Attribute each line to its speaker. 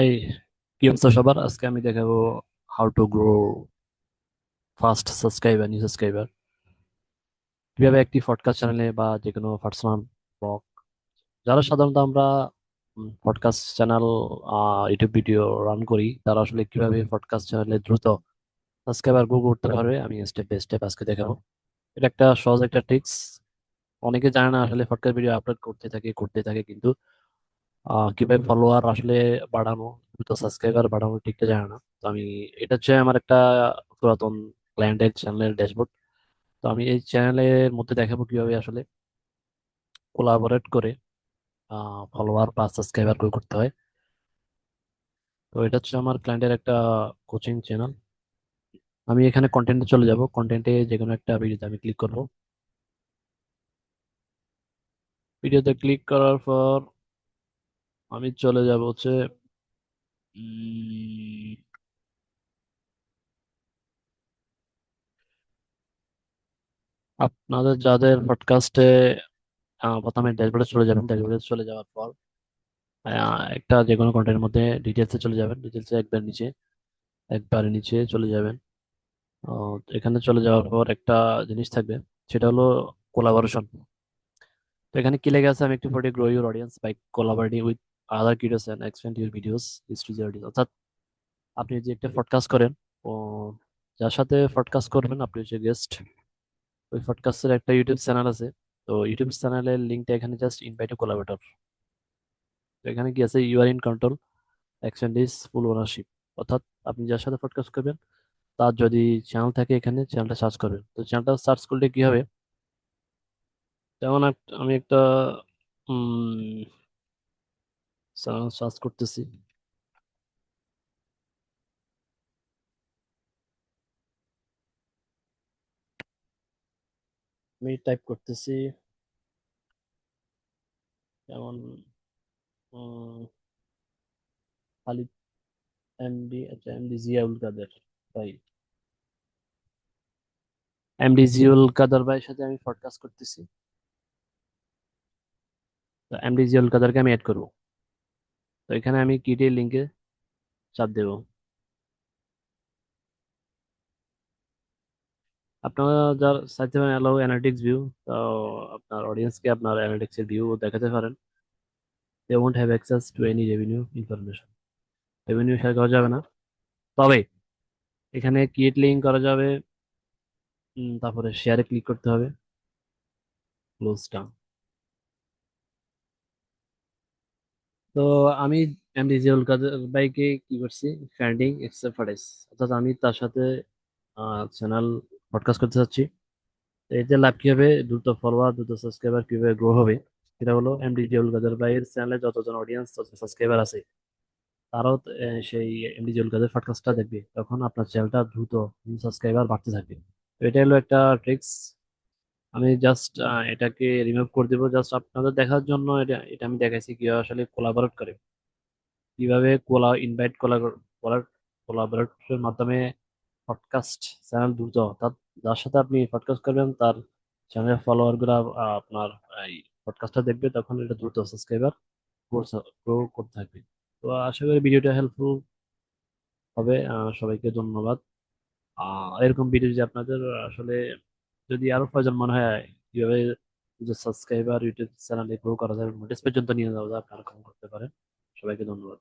Speaker 1: এই কি অবস্থা সবার? আজকে আমি দেখাবো how to grow first subscriber, new subscriber. কিভাবে একটি পডকাস্ট চ্যানেলে বা যে কোনো পার্সোনাল ব্লগ, যারা সাধারণত আমরা podcast channel, YouTube video run করি, তারা আসলে কিভাবে পডকাস্ট চ্যানেলে দ্রুত সাবস্ক্রাইবার গ্রো করতে পারবে আমি স্টেপ বাই স্টেপ আজকে দেখাবো। এটা একটা সহজ একটা ট্রিক্স। অনেকে জানে না আসলে পডকাস্ট ভিডিও আপলোড করতে থাকে কিন্তু কিভাবে ফলোয়ার আসলে বাড়ানো, দ্রুত সাবস্ক্রাইবার বাড়ানো ঠিকটা জানে না। তো আমি, এটা হচ্ছে আমার একটা পুরাতন ক্লায়েন্টের চ্যানেলের ড্যাশবোর্ড। তো আমি এই চ্যানেলের মধ্যে দেখাবো কিভাবে আসলে কোলাবোরেট করে ফলোয়ার বা সাবস্ক্রাইবার করতে হয়। তো এটা হচ্ছে আমার ক্লায়েন্টের একটা কোচিং চ্যানেল। আমি এখানে কন্টেন্টে চলে যাব, কন্টেন্টে যে কোনো একটা ভিডিওতে আমি ক্লিক করব। ভিডিওতে ক্লিক করার পর আমি চলে যাব হচ্ছে উম, আপনাদের যাদের পডকাস্টে প্রথমে ড্যাশবোর্ডে চলে যাবেন। ড্যাশবোর্ডে চলে যাওয়ার পর একটা যে কোনো কন্টেন্টের মধ্যে ডিটেলসে চলে যাবেন। ডিটেলসে একবার নিচে চলে যাবেন। এখানে চলে যাওয়ার পর একটা জিনিস থাকবে, সেটা হলো কোলাবোরেশন। তো এখানে কি লেগে আছে, আমি একটু পরে grow your audience by collaborating with other creators and expand your videos to their audience. অর্থাৎ আপনি যে একটা পডকাস্ট করেন, ও যার সাথে পডকাস্ট করবেন আপনি হচ্ছে গেস্ট, ওই পডকাস্টের একটা ইউটিউব চ্যানেল আছে। তো ইউটিউব চ্যানেলের লিঙ্কটা এখানে জাস্ট ইনভাইট টু কোলাবোরেটর। তো এখানে কি আছে, you are in control, action is full ownership. অর্থাৎ আপনি যার সাথে পডকাস্ট করবেন তার যদি চ্যানেল থাকে, এখানে চ্যানেলটা সার্চ করবেন। তো চ্যানেলটা সার্চ করলে কি হবে, যেমন আমি একটা চ্যানেল সার্চ করতেছি। আমি টাইপ করতেছি যেমন খালিদ এমডি, আচ্ছা এমডি জিয়াউল কাদের ভাই, এমডি জিয়াউল কাদের ভাইয়ের সাথে আমি পডকাস্ট করতেছি। তো এমডি জিয়াউল কাদেরকে আমি অ্যাড করবো। তো এখানে আমি কিটির লিঙ্কে চাপ দেবো। আপনারা যার চাইতে পারেন অ্যালাউ অ্যানালিটিক্স ভিউ। তো আপনার অডিয়েন্সকে আপনার অ্যানালিটিক্স এর ভিউ দেখাতে পারেন। They won't have access to any revenue information. Revenue share করা যাবে না, তবে এখানে ক্রিয়েট লিঙ্ক করা যাবে। তারপরে শেয়ারে ক্লিক করতে হবে, ক্লোজটা। তো আমি এমডি জিয়াউল কাদের ভাইকে কি করছি, ফ্রেন্ডিং এক্সেপ্ট, অর্থাৎ আমি তার সাথে চ্যানেল পডকাস্ট করতে চাচ্ছি। তো এতে লাভ কি হবে, দ্রুত ফলোয়ার, দ্রুত সাবস্ক্রাইবার কিভাবে গ্রো হবে, সেটা হলো এমডি জিয়াউল কাদের ভাইয়ের চ্যানেলে যতজন অডিয়েন্স, তত সাবস্ক্রাইবার আছে, তারাও সেই এমডি জিয়াউল কাদের পডকাস্টটা দেখবে, তখন আপনার চ্যানেলটা দ্রুত সাবস্ক্রাইবার বাড়তে থাকবে। তো এটা হলো একটা ট্রিক্স। আমি জাস্ট এটাকে রিমুভ করে দিব, জাস্ট আপনাদের দেখার জন্য। এটা এটা আমি দেখাইছি কিভাবে আসলে কোলাবরেট করে, কিভাবে ইনভাইট কোলাবরেটরের মাধ্যমে পডকাস্ট চ্যানেল দ্রুত, অর্থাৎ যার সাথে আপনি পডকাস্ট করবেন তার চ্যানেল ফলোয়ার গুলা আপনার এই পডকাস্টটা দেখবে, তখন এটা দ্রুত সাবস্ক্রাইবার গ্রো করতে থাকবে। তো আশা করি ভিডিওটা হেল্পফুল হবে। সবাইকে ধন্যবাদ। এরকম ভিডিও যদি আপনাদের আসলে যদি আরো প্রয়োজন মনে হয়, কিভাবে সাবস্ক্রাইবার ইউটিউব চ্যানেলে গ্রো করা যায়, নোটিস পর্যন্ত নিয়ে যাওয়া যায়, আপনারা কমেন্ট করতে পারেন। সবাইকে ধন্যবাদ।